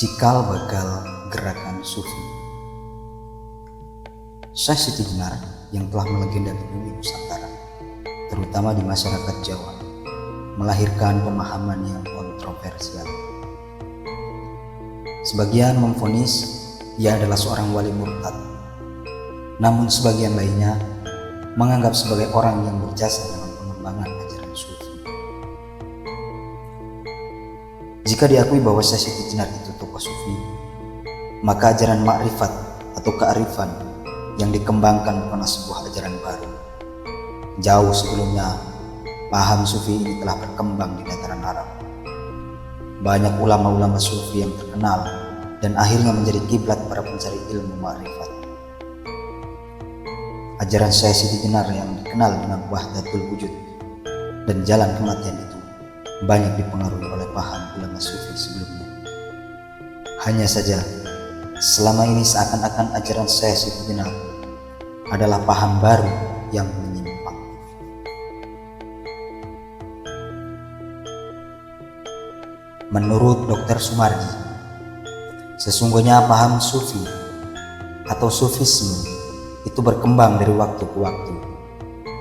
Cikal bakal gerakan Sufi. Syekh Siti Jenar yang telah melegenda di bumi Nusantara, terutama di masyarakat Jawa, melahirkan pemahaman yang kontroversial. Sebagian memvonis ia adalah seorang wali murtad, namun sebagian lainnya menganggap sebagai orang yang berjasa dalam pengembangan ajaran Sufi. Jika diakui bahwa Syekh Siti Jenar itu tokoh Sufi, maka ajaran makrifat atau kearifan yang dikembangkan bukanlah sebuah ajaran baru. Jauh sebelumnya, paham Sufi ini telah berkembang di dataran Arab. Banyak ulama-ulama Sufi yang terkenal dan akhirnya menjadi kiblat para pencari ilmu makrifat. Ajaran Syekh Siti Jenar yang dikenal dengan Wahdatul Wujud dan jalan kematian itu banyak dipengaruhi oleh paham ulama Sufi sebelumnya. Hanya saja, selama ini seakan-akan ajaran Syekh Siti Jenar adalah paham baru yang menyimpang. Menurut Dr. Sumardi, sesungguhnya paham Sufi atau Sufisme itu berkembang dari waktu ke waktu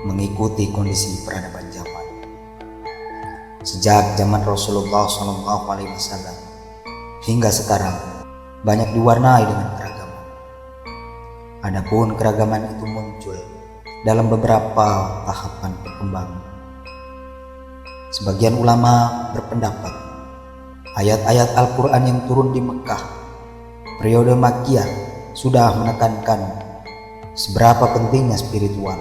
mengikuti kondisi peradaban zaman. Sejak zaman Rasulullah SAW hingga sekarang banyak diwarnai dengan keragaman. Adapun keragaman itu muncul dalam beberapa tahapan perkembangan. Sebagian ulama berpendapat ayat-ayat Al-Quran yang turun di Mekah periode Makkiyah sudah menekankan seberapa pentingnya spiritual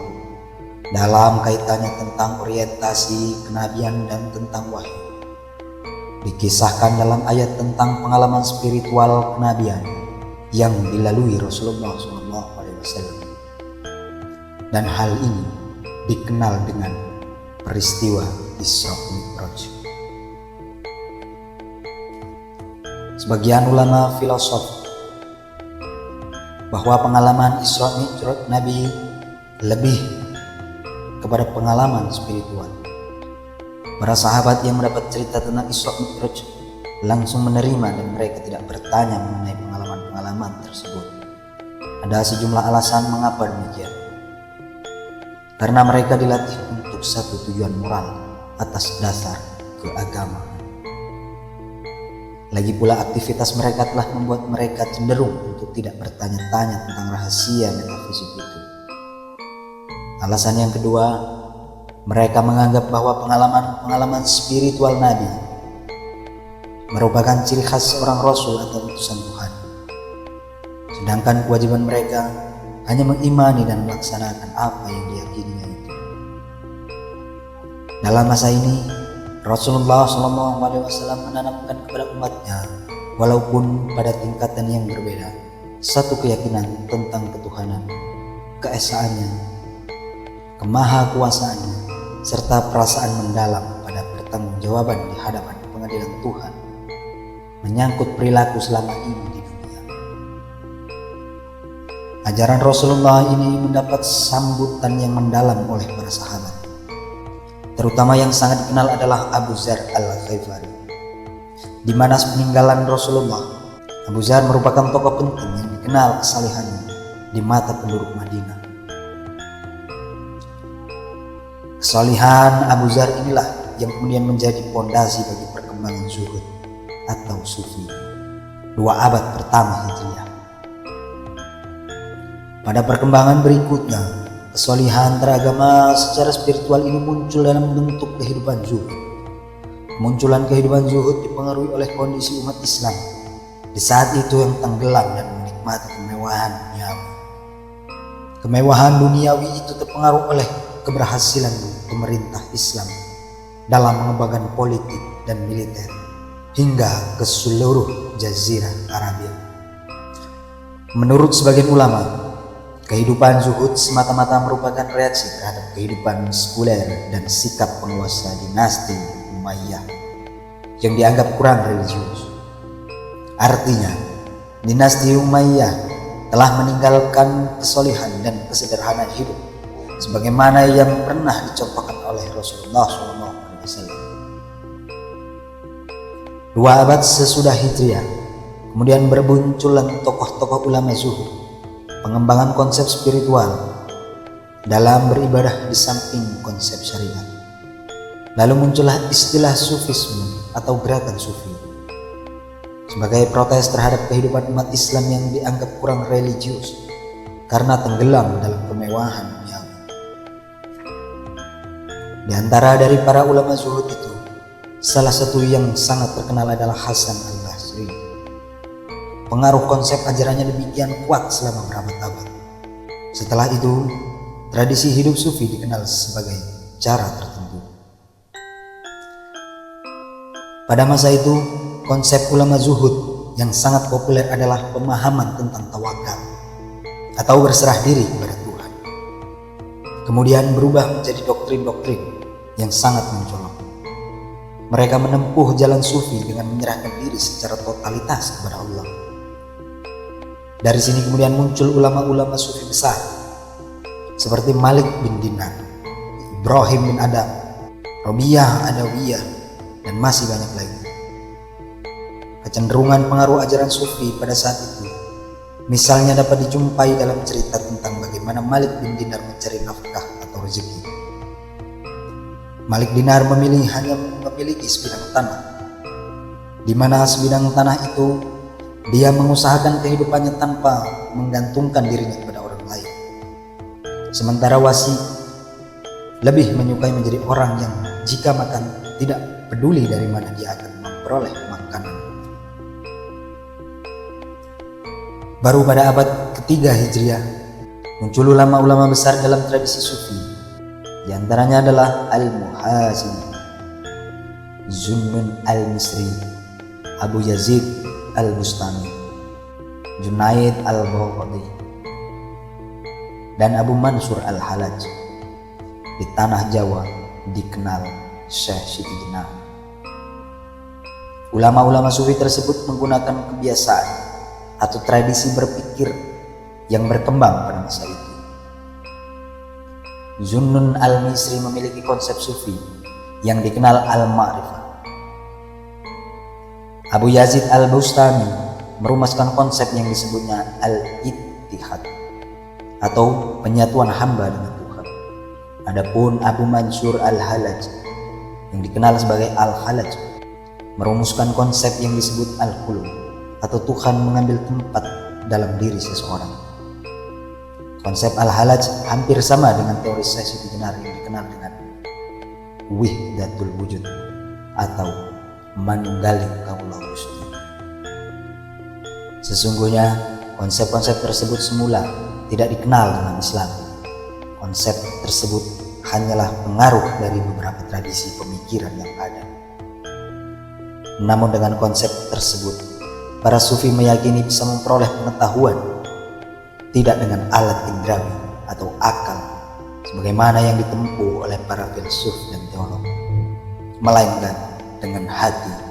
dalam kaitannya tentang orientasi kenabian dan tentang wahyu. Dikisahkan dalam ayat tentang pengalaman spiritual kenabian yang dilalui Rasulullah SAW, dan hal ini dikenal dengan peristiwa Isra Mi'raj. Sebagian ulama filosof bahwa pengalaman Isra Mi'raj Nabi lebih kepada pengalaman spiritual. Para sahabat yang mendapat cerita tentang Isra Mi'raj langsung menerima dan mereka tidak bertanya mengenai pengalaman-pengalaman tersebut. Ada sejumlah alasan mengapa demikian. Karena mereka dilatih untuk satu tujuan moral atas dasar keagamaan. Lagi pula aktivitas mereka telah membuat mereka cenderung untuk tidak bertanya-tanya tentang rahasia metafisik itu. Alasan yang kedua, mereka menganggap bahwa pengalaman-pengalaman spiritual Nabi merupakan ciri khas seorang Rasul atau utusan Tuhan. Sedangkan kewajiban mereka hanya mengimani dan melaksanakan apa yang diyakininya itu. Dalam masa ini, Rasulullah SAW menanamkan kepada umatnya, walaupun pada tingkatan yang berbeda, satu keyakinan tentang ketuhanan, keesaannya, kemahakuasaannya, serta perasaan mendalam pada pertanggungjawaban di hadapan pengadilan Tuhan menyangkut perilaku selama ini di dunia. Ajaran Rasulullah ini mendapat sambutan yang mendalam oleh para sahabat, terutama yang sangat dikenal adalah Abu Dzar Al-Ghifari. Di mana peninggalan Rasulullah, Abu Dzar merupakan tokoh penting yang dikenal kesalehannya di mata penduduk Madinah. Kesalihan Abu Dzar inilah yang kemudian menjadi pondasi bagi perkembangan zuhud atau sufi 2 abad pertama Hijriah. Pada perkembangan berikutnya, kesalihan teragama secara spiritual ini muncul dalam bentuk kehidupan zuhud. Kemunculan kehidupan zuhud dipengaruhi oleh kondisi umat Islam di saat itu yang tenggelam dan menikmati kemewahan duniawi. Kemewahan duniawi itu terpengaruh oleh keberhasilan pemerintah Islam dalam mengembangkan politik dan militer hingga ke seluruh Jazirah Arabia. Menurut sebagian ulama, kehidupan zuhud semata-mata merupakan reaksi terhadap kehidupan sekuler dan sikap penguasa dinasti Umayyah yang dianggap kurang religius. Artinya, dinasti Umayyah telah meninggalkan kesolihan dan kesederhanaan hidup sebagaimana yang pernah dicontohkan oleh Rasulullah SAW. 2 abad sesudah Hijriah, Kemudian bermunculan tokoh-tokoh ulama zuhud, pengembangan konsep spiritual dalam beribadah di samping konsep syariat. Lalu muncullah istilah sufisme atau gerakan sufi sebagai protes terhadap kehidupan umat Islam yang dianggap kurang religius karena tenggelam dalam kemewahan duniawi. Di antara dari para ulama zuhud itu, salah satu yang sangat terkenal adalah Hasan al-Basri. Pengaruh konsep ajarannya demikian kuat selama berabad-abad. Setelah itu, tradisi hidup sufi dikenal sebagai cara tertentu. Pada masa itu, konsep ulama zuhud yang sangat populer adalah pemahaman tentang tawakal atau berserah diri kepada Tuhan. Kemudian berubah menjadi doktrin-doktrin yang sangat mencolok. Mereka menempuh jalan sufi dengan menyerahkan diri secara totalitas kepada Allah. Dari sini kemudian muncul ulama-ulama sufi besar seperti Malik bin Dinar, Ibrahim bin Adam, Robiyah Adawiyah, dan masih banyak lagi. Kecenderungan pengaruh ajaran sufi pada saat itu misalnya dapat dijumpai dalam cerita tentang bagaimana Malik bin Dinar mencari nafkah atau rezeki. Malik Dinar hanya memiliki sebidang tanah, di mana sebidang tanah itu dia mengusahakan kehidupannya tanpa menggantungkan dirinya kepada orang lain. Sementara Wasi lebih menyukai menjadi orang yang jika makan tidak peduli dari mana dia akan memperoleh makanan. Baru pada abad ketiga Hijriah muncul ulama-ulama besar dalam tradisi sufi. Di antaranya adalah Al-Muhasini, Zunnun al-Misri, Abu Yazid al-Bustami, Junaid al-Baghdadi, dan Abu Mansur al-Halaj. Di tanah Jawa dikenal Syekh Siti Jenar. Ulama-ulama sufi tersebut menggunakan kebiasaan atau tradisi berpikir yang berkembang pada masa itu. Zunnun al-Misri memiliki konsep sufi yang dikenal al-ma'rifah. Abu Yazid al-Bustami merumuskan konsep yang disebutnya al-ittihad atau penyatuan hamba dengan Tuhan. Adapun Abu Mansur al-Halaj yang dikenal sebagai al-Halaj merumuskan konsep yang disebut al-qulub atau Tuhan mengambil tempat dalam diri seseorang. Konsep al-Halaj hampir sama dengan teori Syekh Siti Jenar yang dikenal dengan wihdatul wujud atau manunggaling kaulah gusti. Sesungguhnya konsep-konsep tersebut semula tidak dikenal dalam Islam. Konsep tersebut hanyalah pengaruh dari beberapa tradisi pemikiran yang ada. Namun dengan konsep tersebut, para sufi meyakini bisa memperoleh pengetahuan tidak dengan alat indrawi atau akal sebagaimana yang ditempuh oleh para filsuf dan teolog, melainkan dengan hati